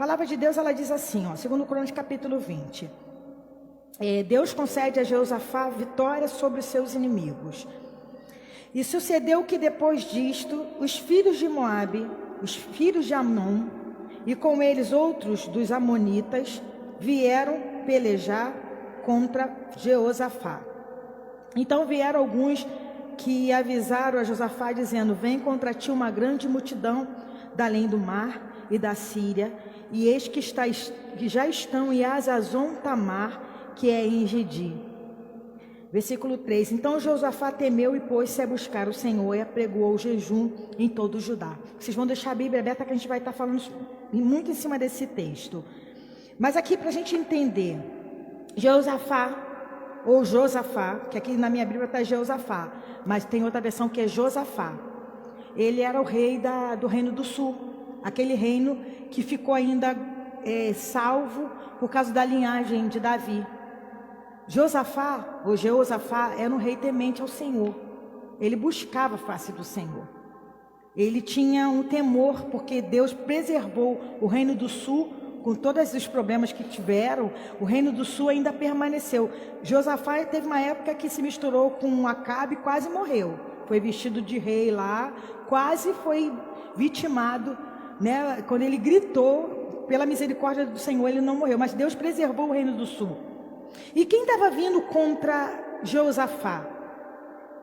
palavra de Deus, ela diz assim, ó, segundo Crônicas capítulo 20. Deus concede a Jeosafá vitória sobre os seus inimigos. E sucedeu que depois disto, os filhos de Moabe, os filhos de Amon, e com eles outros dos amonitas, vieram pelejar contra Jeosafá. Então vieram alguns que avisaram a Josafá, dizendo: vem contra ti uma grande multidão da além do mar e da Síria, e eis que já estão em Hazazon Tamar, que é em Gedi. Versículo 3. Então Josafá temeu e pôs-se a buscar o Senhor e apregoou o jejum em todo o Judá. Vocês vão deixar a Bíblia aberta, que a gente vai estar falando muito em cima desse texto. Mas aqui, para a gente entender, Josafá, ou Josafá, que aqui na minha Bíblia está Jeosafá, mas tem outra versão que é Josafá. Ele era o rei do Reino do Sul, aquele reino que ficou ainda salvo por causa da linhagem de Davi. Josafá, ou Jeosafá, era um rei temente ao Senhor. Ele buscava a face do Senhor. Ele tinha um temor, porque Deus preservou o Reino do Sul, com todos os problemas que tiveram. O Reino do Sul ainda permaneceu. Josafá teve uma época que se misturou com Acabe e quase morreu. Foi vestido de rei lá, quase foi vitimado, né? Quando ele gritou, pela misericórdia do Senhor, ele não morreu. Mas Deus preservou o Reino do Sul. E quem estava vindo contra Josafá?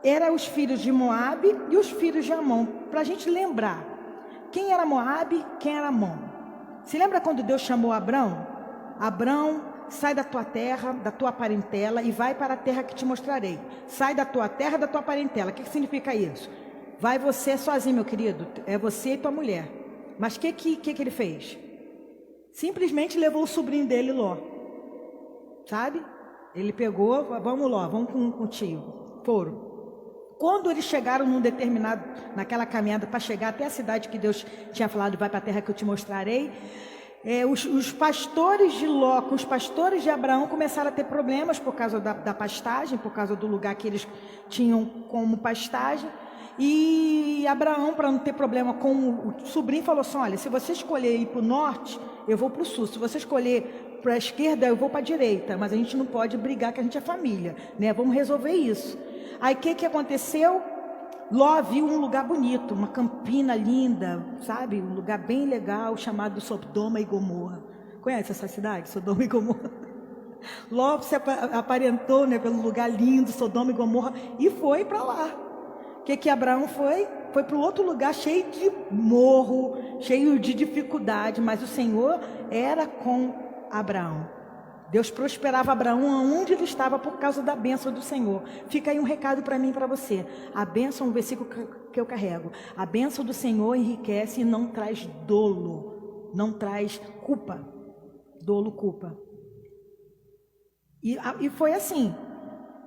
Eram os filhos de Moabe e os filhos de Amon. Para a gente lembrar, quem era Moabe, quem era Amon? Se lembra quando Deus chamou Abrão? Abrão, sai da tua terra, da tua parentela e vai para a terra que te mostrarei. Sai da tua terra, da tua parentela. O que significa isso? Vai você sozinho, meu querido. É você e tua mulher. Mas o que ele fez? Simplesmente levou o sobrinho dele, Ló. Sabe? Ele pegou, vamos Ló, vamos com o tio. Foram. Quando eles chegaram naquela caminhada para chegar até a cidade que Deus tinha falado, vai para a terra que eu te mostrarei, os pastores de Ló com os pastores de Abraão começaram a ter problemas por causa da pastagem, por causa do lugar que eles tinham como pastagem. E Abraão, para não ter problema com o sobrinho, falou assim: olha, se você escolher ir para o norte, eu vou para o sul. Se você escolher para a esquerda, eu vou para a direita. Mas a gente não pode brigar, que a gente é família, né? Vamos resolver isso. Aí o que aconteceu? Ló viu um lugar bonito, uma campina linda, sabe? Um lugar bem legal, chamado Sodoma e Gomorra. Conhece essa cidade, Sodoma e Gomorra? Ló se aparentou, né, pelo lugar lindo, Sodoma e Gomorra, e foi para lá. O que Abraão foi? Foi para o outro lugar cheio de morro, cheio de dificuldade, mas o Senhor era com Abraão. Deus prosperava Abraão aonde ele estava por causa da bênção do Senhor. Fica aí um recado para mim e para você. A bênção, um versículo que eu carrego. A bênção do Senhor enriquece e não traz dolo, não traz culpa. Dolo, culpa. E foi assim.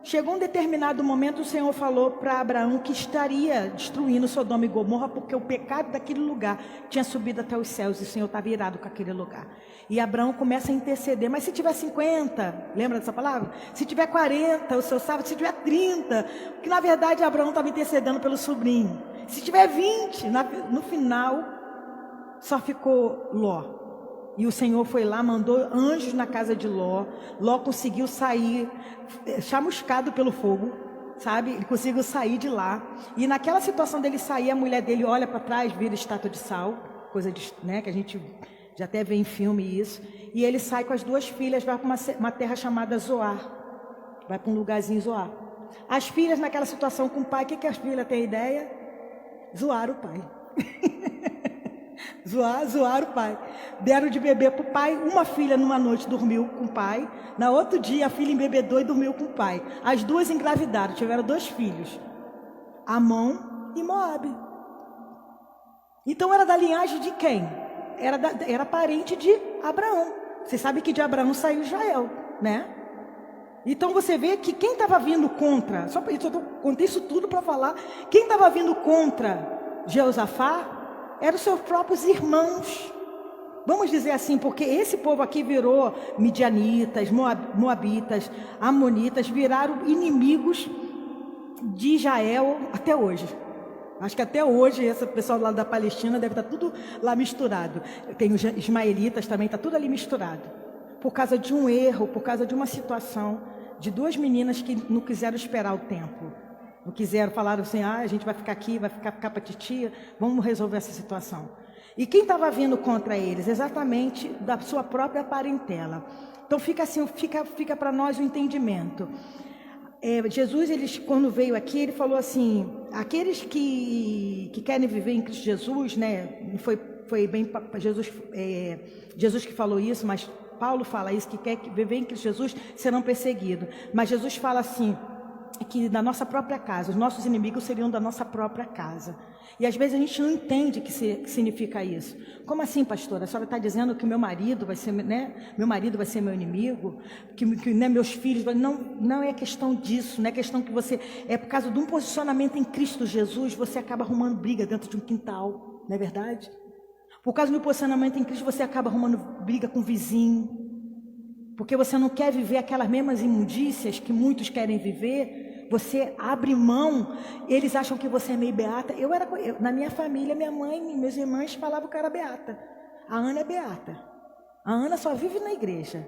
Chegou um determinado momento, o Senhor falou para Abraão que estaria destruindo Sodoma e Gomorra, porque o pecado daquele lugar tinha subido até os céus, e o Senhor estava irado com aquele lugar. E Abraão começa a interceder: mas se tiver 50, lembra dessa palavra? Se tiver 40, o Senhor sabe, se tiver 30, que na verdade Abraão estava intercedendo pelo sobrinho. Se tiver 20, no final, só ficou Ló. E o Senhor foi lá, mandou anjos na casa de Ló. Ló conseguiu sair, chamuscado pelo fogo, sabe? Ele conseguiu sair de lá. E naquela situação dele sair, a mulher dele olha para trás, vira estátua de sal, coisa de, né, que a gente já até vê em filme isso. E ele sai com as duas filhas, vai para uma terra chamada Zoar. Vai para um lugarzinho Zoar. As filhas naquela situação com o pai, o que as filhas têm ideia? Zoar o pai. Zoar o pai. Deram de beber para o pai. Uma filha numa noite dormiu com o pai. Na outro dia a filha embebedou e dormiu com o pai. As duas engravidaram, tiveram 2 filhos, Amon e Moabe. Então era da linhagem de quem? Era parente de Abraão. Você sabe que de Abraão saiu Israel, né? Então você vê que quem estava vindo contra, eu contei isso tudo para falar, quem estava vindo contra Jeosafá eram os seus próprios irmãos. Vamos dizer assim, porque esse povo aqui virou midianitas, moabitas, amonitas, viraram inimigos de Israel até hoje. Acho que até hoje esse pessoal lá da Palestina deve estar tudo lá misturado. Tem os ismaelitas também, está tudo ali misturado. Por causa de um erro, por causa de uma situação de duas meninas que não quiseram esperar o tempo. Não quiseram, falaram assim, a gente vai ficar aqui, vai ficar para titia, vamos resolver essa situação. E quem estava vindo contra eles? Exatamente da sua própria parentela. Então fica assim, fica para nós o entendimento. Jesus, quando veio aqui, ele falou assim, aqueles que querem viver em Cristo Jesus, né? Não foi bem Jesus que falou isso, mas Paulo fala isso, que quer viver em Cristo Jesus serão perseguidos. Mas Jesus fala assim, que da nossa própria casa, os nossos inimigos seriam da nossa própria casa. E às vezes a gente não entende o que significa isso. Como assim, pastora? A senhora está dizendo que meu marido vai ser, né? Meu marido vai ser meu inimigo, que né, meus filhos não é questão disso, não é questão que você é por causa de um posicionamento em Cristo Jesus, você acaba arrumando briga dentro de um quintal, não é verdade? Por causa do posicionamento em Cristo, você acaba arrumando briga com o vizinho, porque você não quer viver aquelas mesmas imundícias que muitos querem viver. Você abre mão, eles acham que você é meio beata. Na minha família, minha mãe e meus irmãos falavam que eu era beata. A Ana é beata. A Ana só vive na igreja.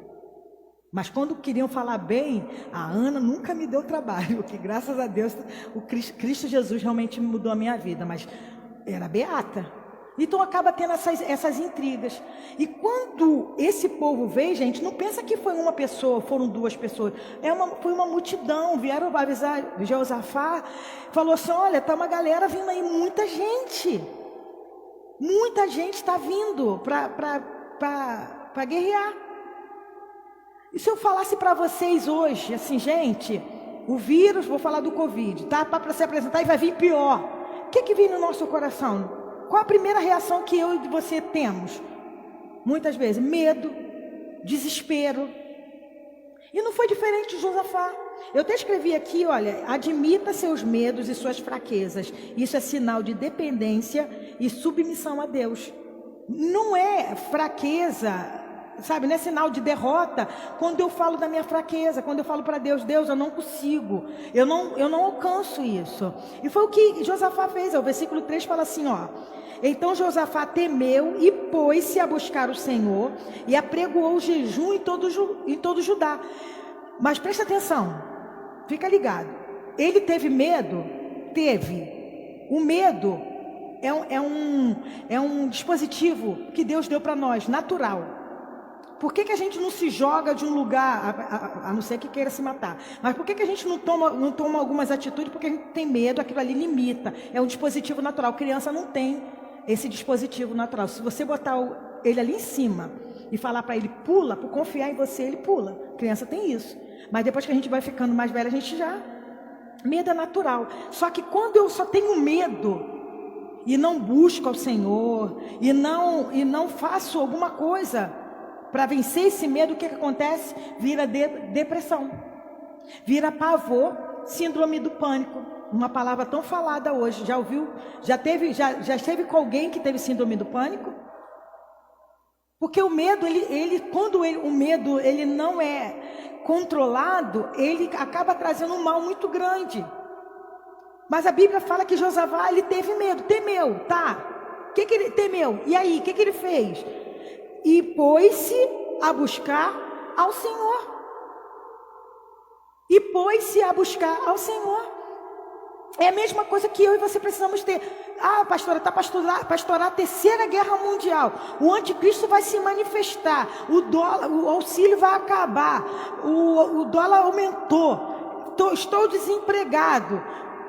Mas quando queriam falar bem, a Ana nunca me deu trabalho, porque graças a Deus o Cristo Jesus realmente mudou a minha vida, mas era beata. Então acaba tendo essas intrigas. E quando esse povo veio, gente, não pensa que foi uma pessoa, foram duas pessoas. Foi uma multidão, vieram avisar Jeosafá, falou assim, olha, tá uma galera vindo aí, muita gente. Muita gente está vindo para guerrear. E se eu falasse para vocês hoje, assim, gente, o vírus, vou falar do Covid, tá para se apresentar e vai vir pior. O que vem no nosso coração? Qual a primeira reação que eu e você temos? Muitas vezes, medo, desespero. E não foi diferente de Josafá. Eu até escrevi aqui, olha, admita seus medos e suas fraquezas. Isso é sinal de dependência e submissão a Deus. Não é fraqueza, sabe, não é sinal de derrota quando eu falo da minha fraqueza, quando eu falo para Deus, Deus, eu não consigo, eu não alcanço isso. E foi o que Josafá fez, o versículo 3 fala assim, ó. Então Josafá temeu e pôs-se a buscar o Senhor e apregoou o jejum em todo Judá. Mas presta atenção, fica ligado. Ele teve medo? Teve. O medo é um dispositivo que Deus deu para nós, natural. Por que a gente não se joga de um lugar, a não ser que queira se matar? Mas por que a gente não toma algumas atitudes? Porque a gente tem medo, aquilo ali limita. É um dispositivo natural. Criança não tem esse dispositivo natural. Se você botar ele ali em cima e falar para ele pula, por confiar em você, ele pula. Criança tem isso. Mas depois que a gente vai ficando mais velha, a gente já... Medo é natural. Só que quando eu só tenho medo e não busco ao Senhor e não faço alguma coisa para vencer esse medo, o que acontece? Vira depressão, vira pavor, síndrome do pânico. Uma palavra tão falada hoje. Já ouviu? Já esteve com alguém que teve síndrome do pânico? Porque o medo, o medo ele não é controlado, ele acaba trazendo um mal muito grande. Mas a Bíblia fala que Josafá, ele teve medo, temeu, tá? O que ele temeu? E aí, o que ele fez? E pôs-se a buscar ao Senhor. E pôs-se a buscar ao Senhor. É a mesma coisa que eu e você precisamos ter. Ah, pastora, está pastorar a terceira guerra mundial. O anticristo vai se manifestar. O auxílio vai acabar. O dólar aumentou. Estou desempregado.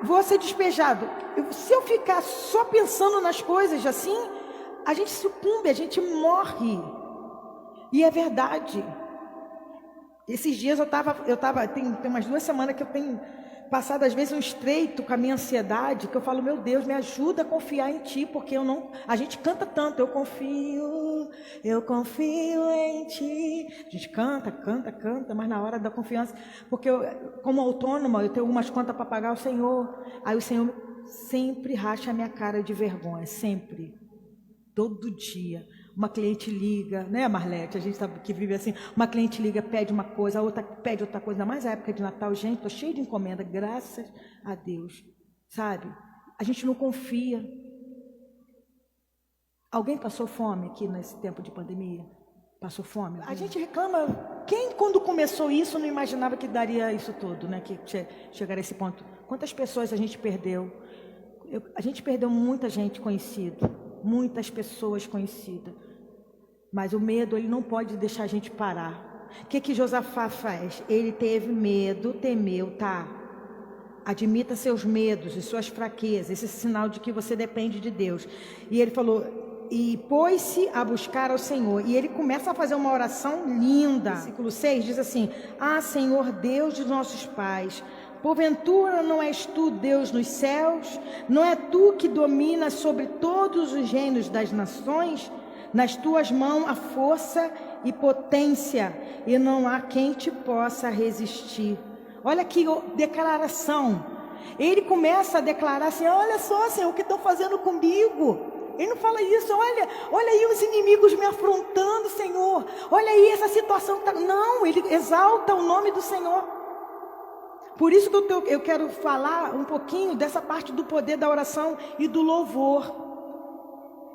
Vou ser despejado. Se eu ficar só pensando nas coisas assim, a gente sucumbe, a gente morre. E é verdade. Esses dias tem umas 2 semanas que eu tenho passado às vezes um estreito com a minha ansiedade, que eu falo, meu Deus, me ajuda a confiar em Ti, porque a gente canta tanto, eu confio em Ti. A gente canta, mas na hora da confiança, porque como autônoma, eu tenho algumas contas para pagar ao Senhor, aí o Senhor sempre racha a minha cara de vergonha, sempre, todo dia. Uma cliente liga, né, Marlete? A gente sabe que vive assim. Uma cliente liga, pede uma coisa, a outra pede outra coisa. Ainda mais a época de Natal, gente, estou cheio de encomenda, graças a Deus, sabe? A gente não confia. Alguém passou fome aqui nesse tempo de pandemia? Passou fome? A gente reclama. Quem, quando começou isso, não imaginava que daria isso tudo, né? Que chegaria a esse ponto. Quantas pessoas a gente perdeu? A gente perdeu muita gente conhecida, muitas pessoas conhecidas. Mas o medo, ele não pode deixar a gente parar. O que Josafá faz? Ele teve medo, temeu, tá? Admita seus medos e suas fraquezas. Esse é sinal de que você depende de Deus. E ele falou... E pôs-se a buscar ao Senhor. E ele começa a fazer uma oração linda. Versículo 6 diz assim: Ah, Senhor Deus de nossos pais, porventura não és tu Deus nos céus? Não é tu que dominas sobre todos os reinos das nações? Nas tuas mãos a força e potência, e não há quem te possa resistir. Olha que declaração. Ele começa a declarar assim: olha só, Senhor, o que estão fazendo comigo? Ele não fala isso, olha aí os inimigos me afrontando, Senhor. Olha aí essa situação. Não, ele exalta o nome do Senhor. Por isso que eu quero falar um pouquinho dessa parte do poder da oração e do louvor.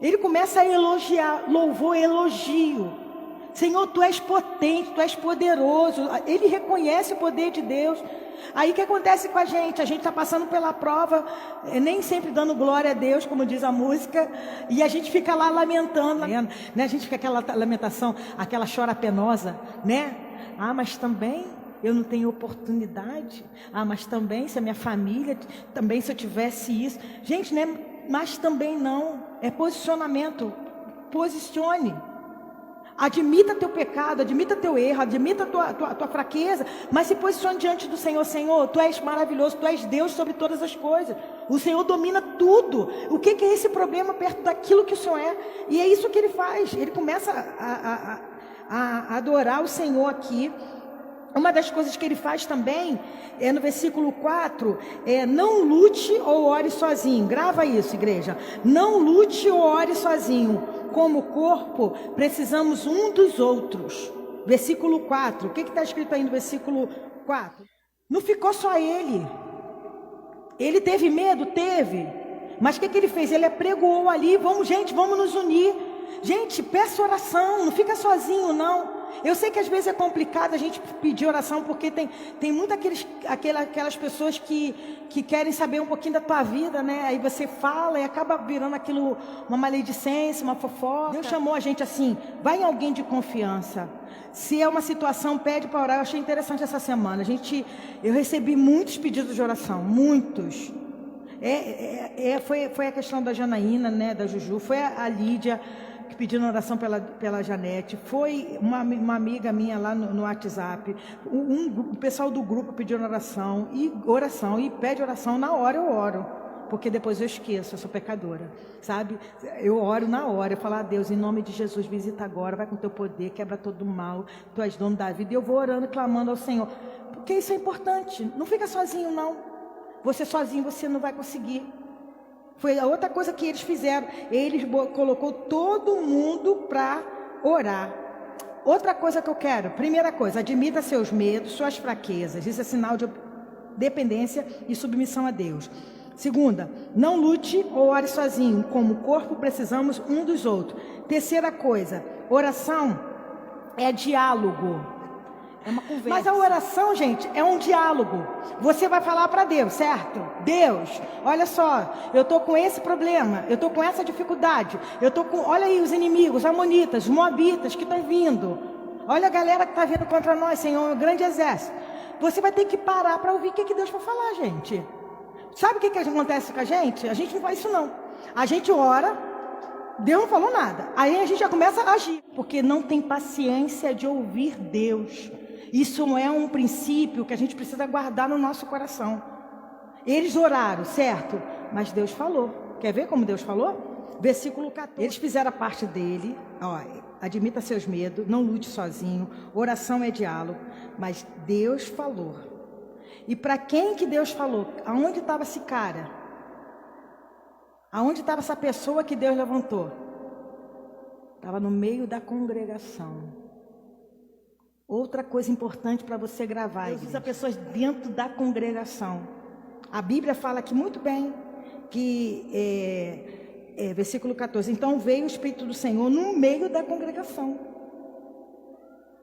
Ele começa a elogiar, louvor, elogio. Senhor, tu és potente, tu és poderoso. Ele reconhece o poder de Deus. Aí o que acontece com a gente? A gente está passando pela prova, nem sempre dando glória a Deus, como diz a música, e a gente fica lá lamentando, né? A gente fica aquela lamentação, aquela chora penosa, né? Ah, mas também eu não tenho oportunidade. Ah, mas também se a minha família, também se eu tivesse isso. Gente, né? Mas também não. É posicionamento. Posicione. Admita teu pecado, admita teu erro, admita tua fraqueza, mas se posicione diante do Senhor. Senhor, tu és maravilhoso, tu és Deus sobre todas as coisas. O Senhor domina tudo. O que é esse problema perto daquilo que o Senhor é? E é isso que ele faz. Ele começa a adorar o Senhor aqui. Uma das coisas que ele faz também é no versículo 4, não lute ou ore sozinho. Grava isso, igreja. Não lute ou ore sozinho. Como corpo, precisamos um dos outros. Versículo 4. O que está escrito aí no versículo 4? Não ficou só ele. Ele teve medo? Teve. Mas o que ele fez? Ele apregoou ali. Vamos nos unir. Gente, peça oração. Não fica sozinho, não. Eu sei que às vezes é complicado a gente pedir oração, porque tem muito aquelas pessoas que querem saber um pouquinho da tua vida, né? Aí você fala e acaba virando aquilo uma maledicência, uma fofoca. Deus chamou a gente assim: vai em alguém de confiança. Se é uma situação, pede para orar. Eu achei interessante essa semana. Eu recebi muitos pedidos de oração, muitos. Foi a questão da Janaína, né? Da Juju, foi a Lídia que pediu oração pela Janete, foi uma amiga minha lá no WhatsApp, o pessoal do grupo pediu oração, e pede oração. Na hora eu oro, porque depois eu esqueço, eu sou pecadora, sabe? Eu oro na hora, eu falo: Deus, em nome de Jesus, visita agora, vai com teu poder, quebra todo o mal, tu és dono da vida. E eu vou orando e clamando ao Senhor, porque isso é importante. Não fica sozinho, não. Você sozinho, você não vai conseguir. Foi a outra coisa que eles fizeram. Eles colocou todo mundo para orar. Outra coisa que eu quero. Primeira coisa, admita seus medos, suas fraquezas. Isso é sinal de dependência e submissão a Deus. Segunda, não lute ou ore sozinho. Como corpo, precisamos um dos outros. Terceira coisa, oração é diálogo. É uma conversa. Mas a oração, gente, é um diálogo. Você vai falar para Deus, certo? Deus, olha só, eu estou com esse problema, eu estou com essa dificuldade, olha aí os inimigos, amonitas, moabitas que estão vindo. Olha a galera que está vindo contra nós, Senhor, um grande exército. Você vai ter que parar para ouvir o que Deus vai falar, gente. Sabe o que acontece com a gente? A gente não faz isso, não. A gente ora, Deus não falou nada. Aí a gente já começa a agir, porque não tem paciência de ouvir Deus. Isso é um princípio que a gente precisa guardar no nosso coração. Eles oraram, certo? Mas Deus falou. Quer ver como Deus falou? Versículo 14. Eles fizeram a parte dele. Admita seus medos, não lute sozinho. Oração é diálogo. Mas Deus falou. E para quem que Deus falou? Aonde estava esse cara? Aonde estava essa pessoa que Deus levantou? Estava no meio da congregação. Outra coisa importante para você gravar: Deus usa pessoas dentro da congregação. A Bíblia fala aqui muito bem versículo 14, então veio o Espírito do Senhor no meio da congregação.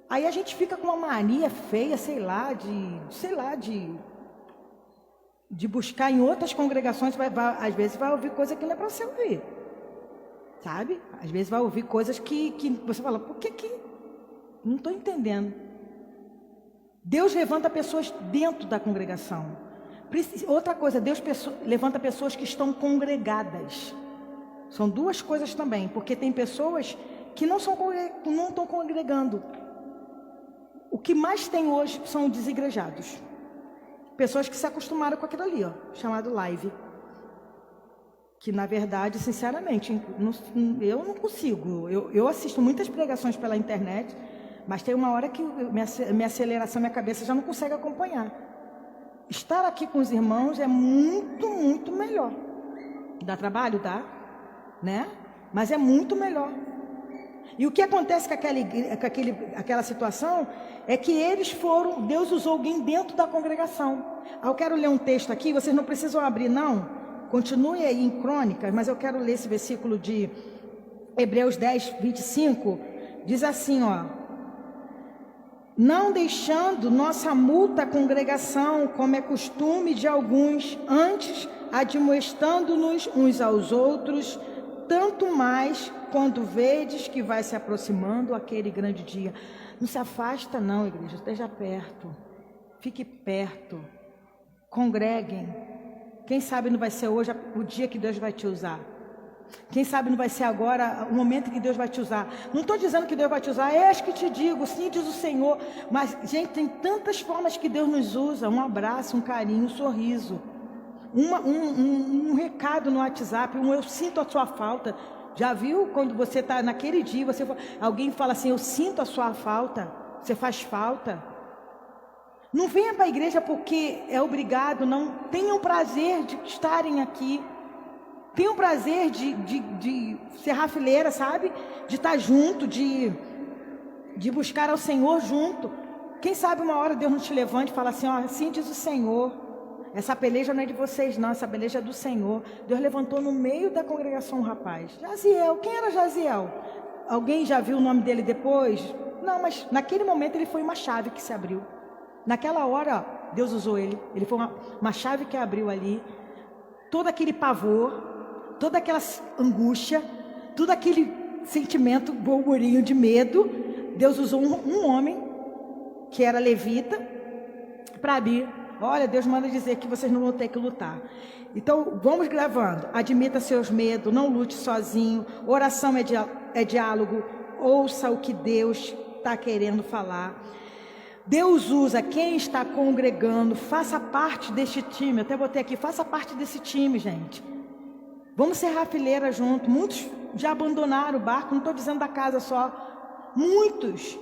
Aí a gente fica com uma mania feia, de buscar em outras congregações, às vezes vai ouvir coisa que não é para você ouvir, sabe? Às vezes vai ouvir coisas que você fala, por que não estou entendendo. Deus levanta pessoas dentro da congregação. Outra coisa, Deus levanta pessoas que estão congregadas. São duas coisas também, porque tem pessoas que não estão congregando. O que mais tem hoje são desigrejados. Pessoas que se acostumaram com aquilo ali, ó, chamado live. Que na verdade, sinceramente, eu não consigo. Eu assisto muitas pregações pela internet, mas tem uma hora que minha aceleração, minha cabeça já não consegue acompanhar. Estar aqui com os irmãos é muito, muito melhor. Dá trabalho? Dá, né? Mas é muito melhor. E o que acontece com aquela situação é que Deus usou alguém dentro da congregação. Eu quero ler um texto aqui, vocês não precisam abrir não, continue aí em Crônicas, mas eu quero ler esse versículo de Hebreus 10, 25, diz assim, ó: não deixando nossa multa congregação, como é costume de alguns, antes admoestando-nos uns aos outros, tanto mais quando vedes que vai se aproximando aquele grande dia. Não se afasta não, igreja, esteja perto, fique perto, congreguem. Quem sabe não vai ser hoje o dia que Deus vai te usar. Quem sabe não vai ser agora o momento que Deus vai te usar. Não estou dizendo que Deus vai te usar, eis que te digo, sim, diz o Senhor. Mas, gente, tem tantas formas que Deus nos usa. Um abraço, um carinho, um sorriso, um recado no WhatsApp, eu sinto a sua falta. Já viu quando você está naquele dia, alguém fala assim, eu sinto a sua falta, você faz falta. Não venha para a igreja porque é obrigado, não. Tenham prazer de estarem aqui. Tenham prazer de ser rafileira, sabe? De estar junto, de buscar ao Senhor junto. Quem sabe uma hora Deus não te levante e fala assim, ó, assim diz o Senhor. Essa peleja não é de vocês não, essa peleja é do Senhor. Deus levantou no meio da congregação um rapaz. Jaziel, quem era Jaziel? Alguém já viu o nome dele depois? Não, mas naquele momento ele foi uma chave que se abriu. Naquela hora, Deus usou ele. Ele foi uma chave que abriu ali. Todo aquele pavor, toda aquela angústia, todo aquele sentimento, burburinho de medo, Deus usou um homem, que era levita, para abrir. Olha, Deus manda dizer que vocês não vão ter que lutar. Então, vamos gravando. Admita seus medos, não lute sozinho. Oração é diálogo. Ouça o que Deus está querendo falar. Deus usa quem está congregando. Faça parte deste time. Até botei aqui, faça parte desse time, gente. Vamos ser rafileira junto. Muitos já abandonaram o barco, não estou dizendo da casa só. Muitos.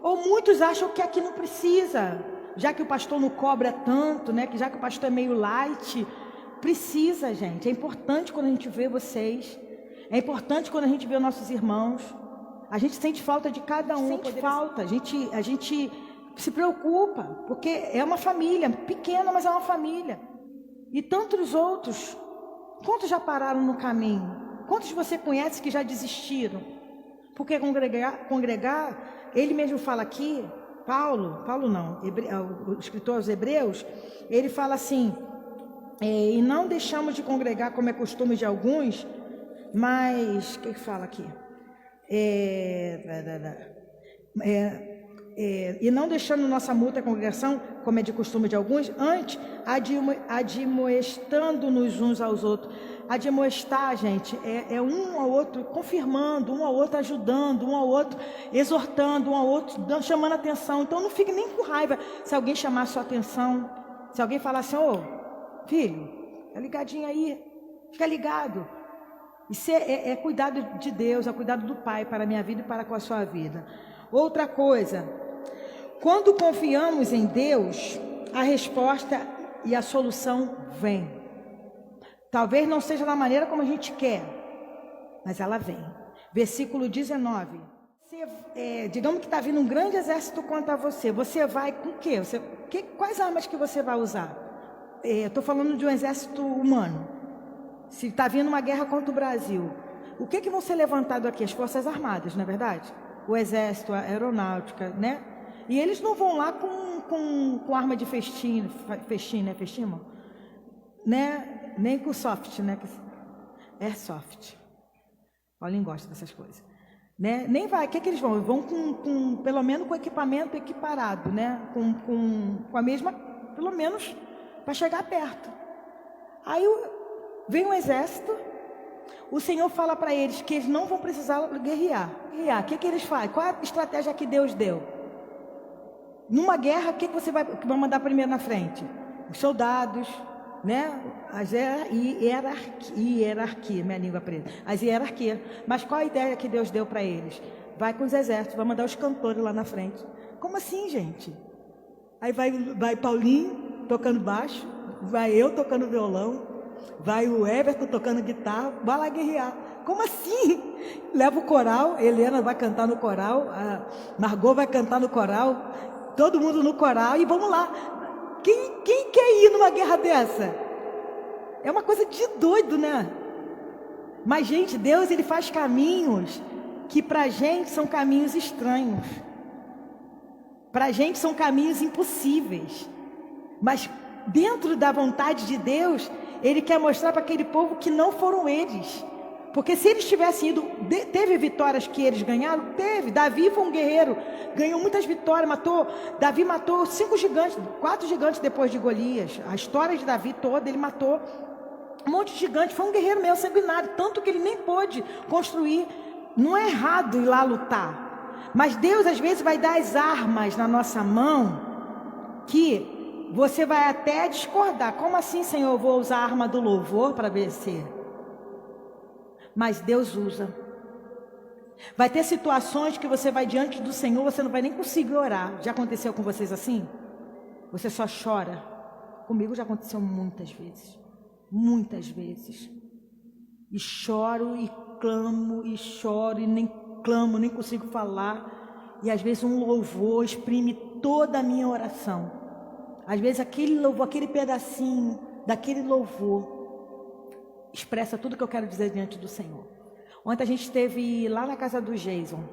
Ou muitos acham que aqui não precisa. Já que o pastor não cobra tanto, né? Já que o pastor é meio light, precisa, gente. É importante quando a gente vê vocês. É importante quando a gente vê nossos irmãos. A gente sente falta de cada um. Sente falta. A gente se preocupa, porque é uma família pequena, mas é uma família. E tantos outros. Quantos já pararam no caminho? Quantos você conhece que já desistiram? Porque congregar, ele mesmo fala aqui. Paulo não, o escritor aos Hebreus, ele fala assim, e não deixamos de congregar como é costume de alguns, mas, o que fala aqui? E não deixando nossa multa a congregação, como é de costume de alguns, antes admoestando-nos uns aos outros. Admoestar, gente, é um ao outro confirmando, um ao outro ajudando, um ao outro exortando, um ao outro chamando atenção. Então não fique nem com raiva se alguém chamar a sua atenção, se alguém falar assim, ô filho, tá ligadinho aí, fica ligado. Isso é cuidado de Deus, é cuidado do Pai para a minha vida e para com a sua vida. Outra coisa, quando confiamos em Deus, a resposta e a solução vem. Talvez não seja da maneira como a gente quer, mas ela vem. Versículo 19. Digamos que está vindo um grande exército contra você. Você vai com o quê? Quais armas que você vai usar? Estou falando de um exército humano. Se está vindo uma guerra contra o Brasil, o que vão ser levantados aqui? As Forças Armadas, não é verdade? O Exército, a Aeronáutica, né? E eles não vão lá com arma de festim, né? Festim, né? Nem com soft, né? Airsoft. Paulinho gosta dessas coisas. Né? Nem vai, o que eles vão? Vão pelo menos com equipamento equiparado, né? Com a mesma, pelo menos, para chegar perto. Aí vem o exército, o Senhor fala para eles que eles não vão precisar guerrear. O que eles fazem? Qual a estratégia que Deus deu? Numa guerra, o que você vai mandar primeiro na frente? Os soldados, né? As hierarquia, minha língua presa. As hierarquias. Mas qual a ideia que Deus deu para eles? Vai com os exércitos, vai mandar os cantores lá na frente. Como assim, gente? Aí vai Paulinho tocando baixo, vai eu tocando violão, vai o Everton tocando guitarra, vai lá guerrear. Como assim? Leva o coral, Helena vai cantar no coral, a Margot vai cantar no coral, todo mundo no coral e vamos lá. Quem quer ir numa guerra dessa? É uma coisa de doido, né? Mas, gente, Deus, Ele faz caminhos que pra gente são caminhos estranhos. Pra gente são caminhos impossíveis. Mas dentro da vontade de Deus, Ele quer mostrar para aquele povo que não foram eles. Porque se eles tivessem ido, teve vitórias que eles ganharam? Teve. Davi foi um guerreiro, ganhou muitas vitórias, Davi matou 4 gigantes depois de Golias. A história de Davi toda, ele matou um monte de gigantes, foi um guerreiro meio sanguinário, tanto que ele nem pôde construir. Não é errado ir lá lutar. Mas Deus às vezes vai dar as armas na nossa mão, que você vai até discordar. Como assim, Senhor, eu vou usar a arma do louvor para vencer? Mas Deus usa. Vai ter situações que você vai diante do Senhor, você não vai nem conseguir orar. Já aconteceu com vocês assim? Você só chora. Comigo já aconteceu muitas vezes. Muitas vezes. E choro e clamo e choro e nem clamo, nem consigo falar. E às vezes um louvor exprime toda a minha oração. Às vezes aquele louvor, aquele pedacinho daquele louvor expressa tudo que eu quero dizer diante do Senhor. Ontem a gente esteve lá na casa do Jason.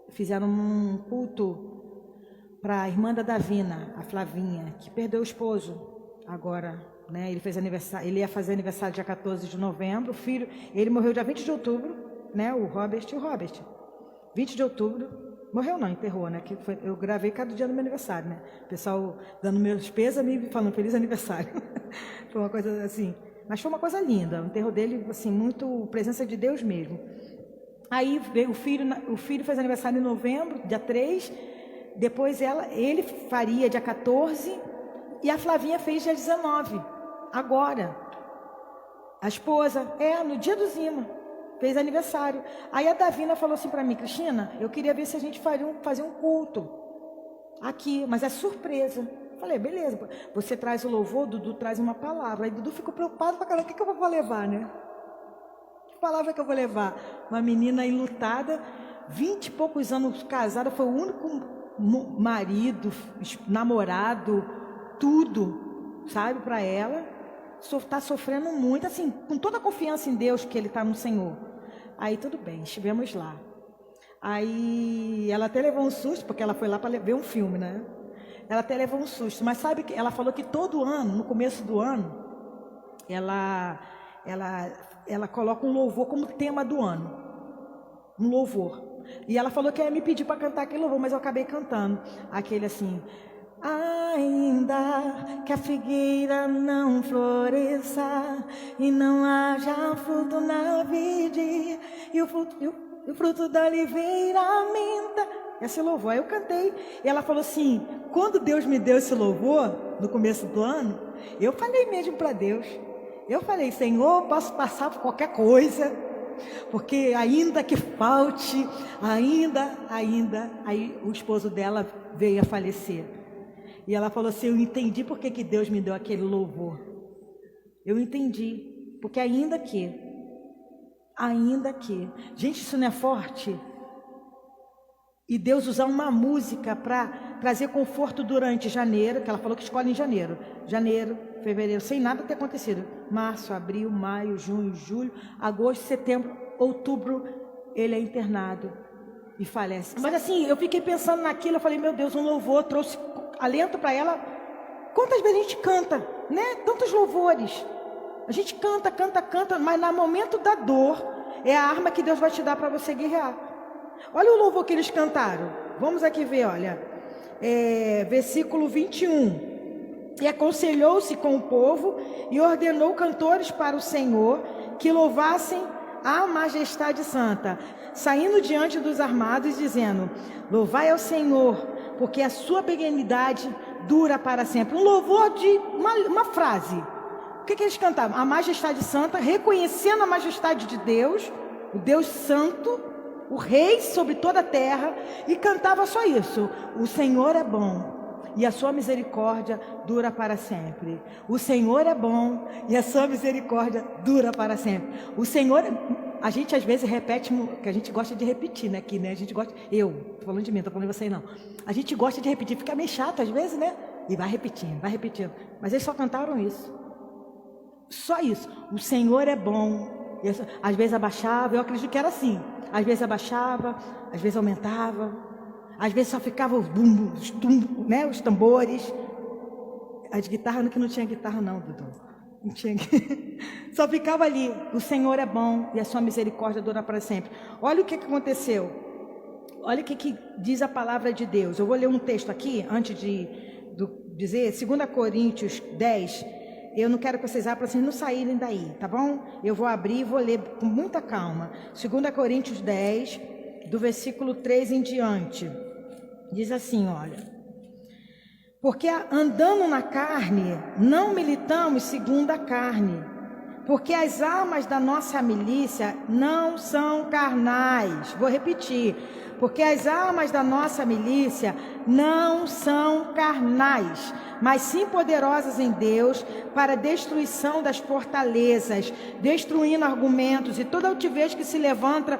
Fizeram um culto para a irmã da Davina, a Flavinha, que perdeu o esposo agora, né? Ele fez aniversário, ele ia fazer aniversário dia 14 de novembro. O filho, ele morreu dia 20 de outubro, né? O Robert. 20 de outubro. Morreu não, enterrou, né? Eu gravei cada dia do meu aniversário, né? O pessoal dando meus pêsames e falando feliz aniversário. Foi uma coisa assim. Mas foi uma coisa linda, o enterro dele, assim, muito presença de Deus mesmo. Aí veio o filho fez aniversário em novembro, dia 3, depois ele faria dia 14, e a Flavinha fez dia 19, agora. A esposa, no dia do Zima, fez aniversário. Aí a Davina falou assim para mim, Cristina, eu queria ver se a gente fazia um culto aqui, mas é surpresa. Falei, beleza, você traz o louvor, Dudu traz uma palavra. Aí Dudu ficou preocupado pra caramba, o que eu vou levar, né? Que palavra que eu vou levar? Uma menina enlutada, 20 e poucos anos casada, foi o único marido, namorado, tudo, sabe, para ela. Está sofrendo muito, assim, com toda a confiança em Deus que Ele está no Senhor. Aí tudo bem, estivemos lá. Aí ela até levou um susto, porque ela foi lá para ver um filme, né? Ela até levou um susto, mas sabe que ela falou que todo ano, no começo do ano, ela coloca um louvor como tema do ano, um louvor. E ela falou que ia me pedir para cantar aquele louvor, mas eu acabei cantando aquele assim: ainda que a figueira não floresça e não haja fruto na vide e o fruto da oliveira minta. Esse louvor, aí eu cantei, e ela falou assim, quando Deus me deu esse louvor, no começo do ano, eu falei mesmo para Deus, eu falei, Senhor, posso passar por qualquer coisa, porque ainda que falte, aí o esposo dela veio a falecer, e ela falou assim, eu entendi porque que Deus me deu aquele louvor, eu entendi, porque ainda que, gente, isso não é forte? E Deus usar uma música para trazer conforto durante janeiro, que ela falou que escolhe em janeiro, fevereiro, sem nada ter acontecido. Março, abril, maio, junho, julho, agosto, setembro, outubro, ele é internado e falece. Mas assim, eu fiquei pensando naquilo, eu falei, meu Deus, um louvor trouxe alento para ela. Quantas vezes a gente canta, né? Tantos louvores. A gente canta, mas no momento da dor, é a arma que Deus vai te dar para você guerrear. Olha o louvor que eles cantaram. Vamos aqui ver, olha. Versículo 21. E aconselhou-se com o povo e ordenou cantores para o Senhor que louvassem a majestade santa, saindo diante dos armados, dizendo: louvai ao Senhor, porque a sua benignidade dura para sempre. Um louvor de uma frase. O que eles cantavam? A majestade santa, reconhecendo a majestade de Deus, o Deus santo, o rei sobre toda a terra, e cantava só isso: o Senhor é bom e a sua misericórdia dura para sempre. O Senhor é bom e a sua misericórdia dura para sempre. O Senhor, a gente às vezes repete, que a gente gosta de repetir, né? Aqui, né? A gente gosta, tô falando de mim, tô falando de vocês não. A gente gosta de repetir, fica meio chato às vezes, né? E vai repetindo. Mas eles só cantaram isso. Só isso. O Senhor é bom. E às vezes abaixava, eu acredito que era assim. Às vezes abaixava, às vezes aumentava. Às vezes só ficava os bumbo, né, os tambores. As guitarras, que não tinha guitarra não, Dudu. Não tinha. Só ficava ali. O Senhor é bom e a sua misericórdia dura para sempre. Olha o que aconteceu. Olha o que diz a palavra de Deus. Eu vou ler um texto aqui, antes de dizer, 2 Coríntios 10. Eu não quero que vocês abram para vocês não saírem daí, tá bom? Eu vou abrir e vou ler com muita calma. 2 Coríntios 10, do versículo 3 em diante. Diz assim, olha: porque andando na carne, não militamos segundo a carne, porque as armas da nossa milícia não são carnais. Vou repetir: porque as armas da nossa milícia não são carnais, mas sim poderosas em Deus para a destruição das fortalezas, destruindo argumentos e toda altivez que se levanta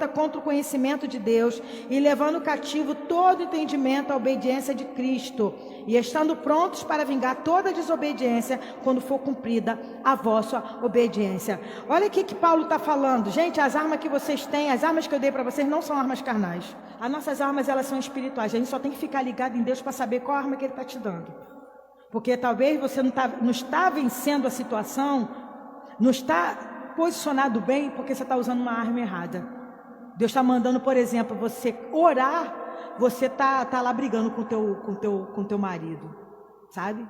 contra o conhecimento de Deus, e levando cativo todo entendimento à obediência de Cristo, e estando prontos para vingar toda desobediência quando for cumprida a vossa obediência. Olha o que Paulo está falando. Gente, as armas que vocês têm, as armas que eu dei para vocês não são armas carnais. As nossas armas, elas são espirituais. A gente só tem que ficar ligado em Deus para saber qual arma que Ele está te dando. Porque talvez você não está vencendo a situação, não está posicionado bem, porque você está usando uma arma errada. Deus está mandando, por exemplo, você orar, você tá lá brigando com teu marido, sabe?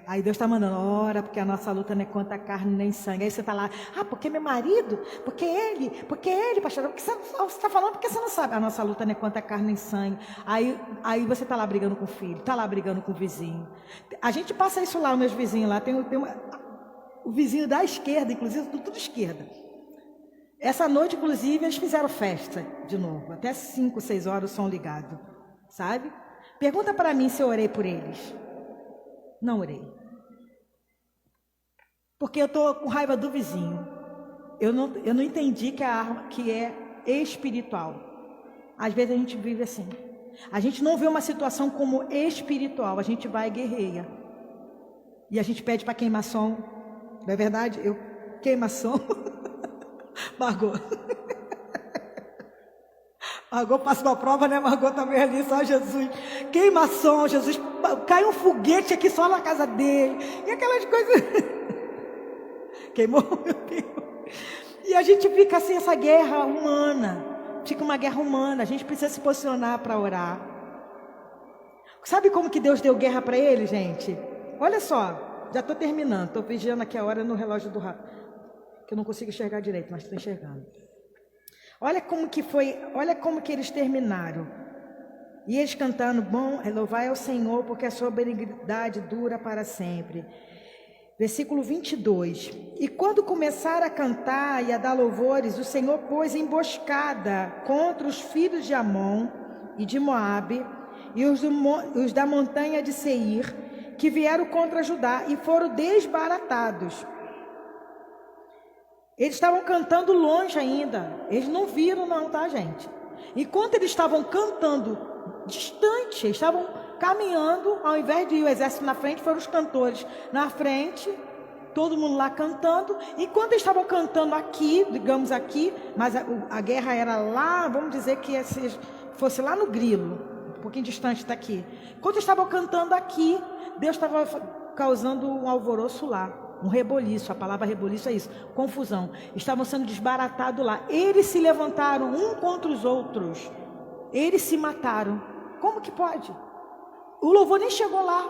Aí Deus está mandando, ora, porque a nossa luta não é contra carne nem sangue. Aí você está lá, porque meu marido, porque ele, pastor, porque você está falando porque você não sabe. A nossa luta não é contra carne nem sangue. Aí você está lá brigando com o filho, está lá brigando com o vizinho. A gente passa isso lá, os meus vizinhos lá, o vizinho da esquerda, inclusive, tudo esquerda. Essa noite, inclusive, eles fizeram festa de novo, até 5, 6 horas o som ligado, sabe? Pergunta para mim se eu orei por eles. Não orei. Porque eu estou com raiva do vizinho. Eu não entendi que a arma que é espiritual. Às vezes a gente vive assim. A gente não vê uma situação como espiritual. A gente vai e guerreia. E a gente pede para queimar som. Não é verdade? Eu queima som. Margot. Margot passa uma prova, né? Margot também ali, só Jesus. Queima som, Jesus. Cai um foguete aqui só na casa dele. E aquelas coisas. Queimou, meu Deus. E a gente fica assim, essa guerra humana. Fica uma guerra humana. A gente precisa se posicionar para orar. Sabe como que Deus deu guerra para ele, gente? Olha só. Já estou terminando. Estou vigiando aqui a hora no relógio do rato. Que eu não consigo enxergar direito, mas estou enxergando. Olha como que foi, olha como que eles terminaram. E eles cantando, bom, louvai ao Senhor, porque a sua benignidade dura para sempre. Versículo 22. E quando começaram a cantar e a dar louvores, o Senhor pôs emboscada contra os filhos de Amon e de Moabe, e os da montanha de Seir, que vieram contra Judá, e foram desbaratados. Eles estavam cantando longe ainda. Eles não viram não, tá, gente? Enquanto eles estavam cantando distante, eles estavam caminhando, ao invés de ir o exército na frente, foram os cantores na frente, todo mundo lá cantando. Enquanto eles estavam cantando aqui, digamos aqui, mas a guerra era lá, vamos dizer que fosse lá no Grilo, um pouquinho distante daqui. Enquanto eles estavam cantando aqui, Deus estava causando um alvoroço lá. Um reboliço, a palavra reboliço é isso, confusão. Estavam sendo desbaratados lá. Eles se levantaram um contra os outros. Eles se mataram. Como que pode? O louvor nem chegou lá,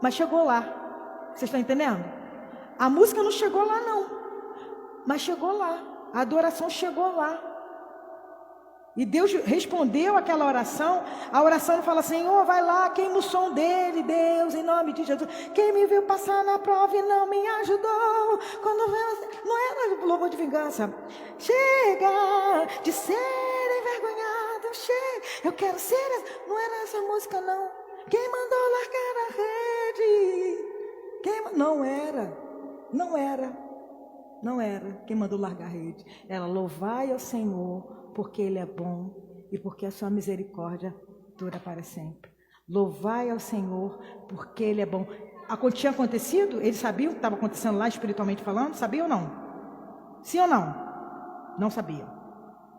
mas chegou lá. Vocês estão entendendo? A música não chegou lá não, mas chegou lá. A adoração chegou lá. E Deus respondeu aquela oração. A oração fala: Senhor, vai lá, queima o som dele, Deus, em nome de Jesus. Quem me viu passar na prova e não me ajudou. Quando veio, não era louvor de vingança. Chega de ser envergonhado, chega. Eu quero ser. Não era essa música, não. Quem mandou largar a rede? Não era. Não era quem mandou largar a rede. Ela: louvai ao Senhor, porque Ele é bom e porque a sua misericórdia dura para sempre. Louvai ao Senhor, porque Ele é bom. Tinha acontecido? Eles sabiam o que estava acontecendo lá, espiritualmente falando? Sabiam ou não? Sim ou não? Não sabiam.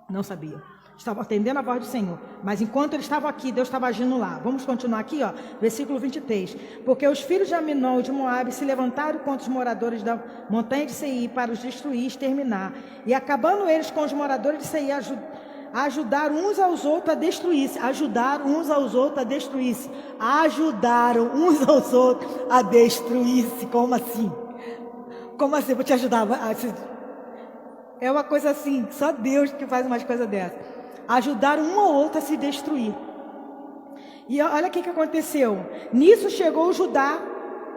Não sabiam. Estavam atendendo a voz do Senhor. Mas enquanto eles estavam aqui, Deus estava agindo lá. Vamos continuar aqui, ó, versículo 23. Porque os filhos de Aminon e de Moabe se levantaram contra os moradores da montanha de Seir para os destruir e exterminar. E acabando eles com os moradores de Seir, ajudaram uns aos outros a destruir-se. Ajudaram uns aos outros a destruir-se. Ajudaram uns aos outros a destruir-se. Como assim? Como assim? Vou te ajudar. É uma coisa assim, só Deus que faz umas coisas dessas. Ajudaram um ao outro a se destruir. E olha o que aconteceu. Nisso chegou Judá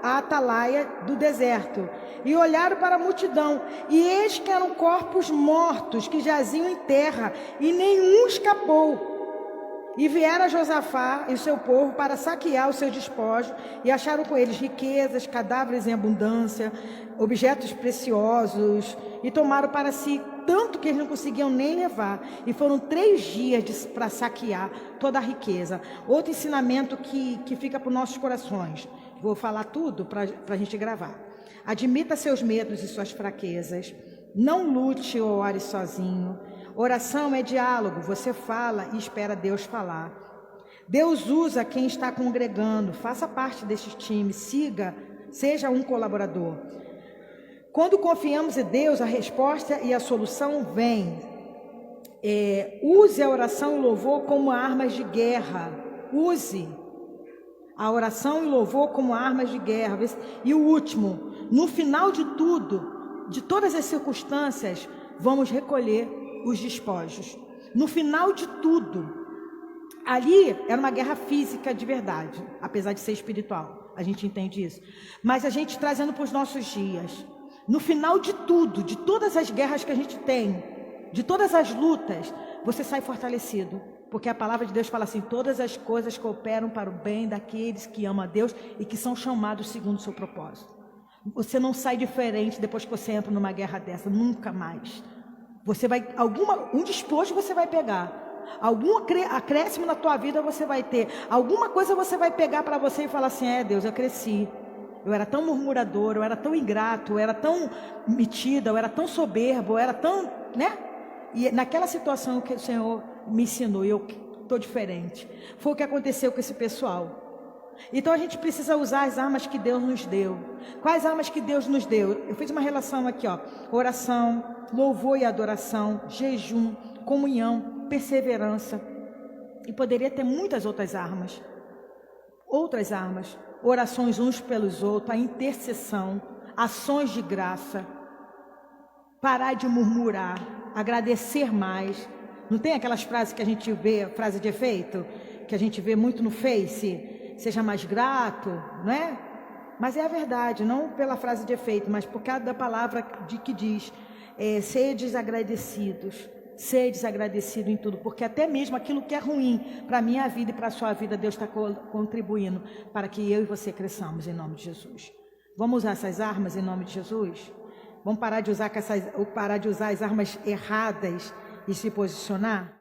à atalaia do deserto, e olharam para a multidão, e eis que eram corpos mortos que jaziam em terra, e nenhum escapou. E vieram a Josafá e o seu povo para saquear os seus despojos, e acharam com eles riquezas, cadáveres em abundância, objetos preciosos, e tomaram para si tanto que eles não conseguiam nem levar. E foram 3 dias para saquear toda a riqueza. Outro ensinamento que fica para os nossos corações. Vou falar tudo para a gente gravar. Admita seus medos e suas fraquezas. Não lute ou ore sozinho. Oração é diálogo, você fala e espera Deus falar. Deus usa quem está congregando, faça parte desse time, seja um colaborador. Quando confiamos em Deus, a resposta e a solução vem. Use a oração e o louvor como armas de guerra. Use a oração e o louvor como armas de guerra. E o último, no final de tudo, de todas as circunstâncias, vamos recolher os despojos. No final de tudo, ali era uma guerra física de verdade, apesar de ser espiritual, a gente entende isso. Mas a gente trazendo para os nossos dias, no final de tudo, de todas as guerras que a gente tem, de todas as lutas, você sai fortalecido, porque a palavra de Deus fala assim: todas as coisas cooperam para o bem daqueles que amam a Deus e que são chamados segundo o seu propósito. Você não sai diferente depois que você entra numa guerra dessa, nunca mais. Você vai, um despojo você vai pegar, algum acréscimo na tua vida você vai ter, alguma coisa você vai pegar para você e falar assim: Deus, eu cresci, eu era tão murmurador, eu era tão ingrato, eu era tão metida, eu era tão soberbo, eu era tão, né? E naquela situação que o Senhor me ensinou, eu estou diferente. Foi o que aconteceu com esse pessoal. Então a gente precisa usar as armas que Deus nos deu. Quais armas que Deus nos deu? Eu fiz uma relação aqui, ó: oração, louvor e adoração, jejum, comunhão, perseverança. E poderia ter muitas outras armas. Outras armas. Orações uns pelos outros, a intercessão, ações de graça. Parar de murmurar, agradecer mais. Não tem aquelas frases que a gente vê, frase de efeito, que a gente vê muito no Face? Seja mais grato, não é? Mas é a verdade, não pela frase de efeito, mas por cada palavra que diz: sedes agradecidos, sedes agradecido em tudo, porque até mesmo aquilo que é ruim para a minha vida e para a sua vida, Deus está contribuindo para que eu e você cresçamos em nome de Jesus. Vamos usar essas armas em nome de Jesus? Vamos parar de usar as armas erradas e se posicionar?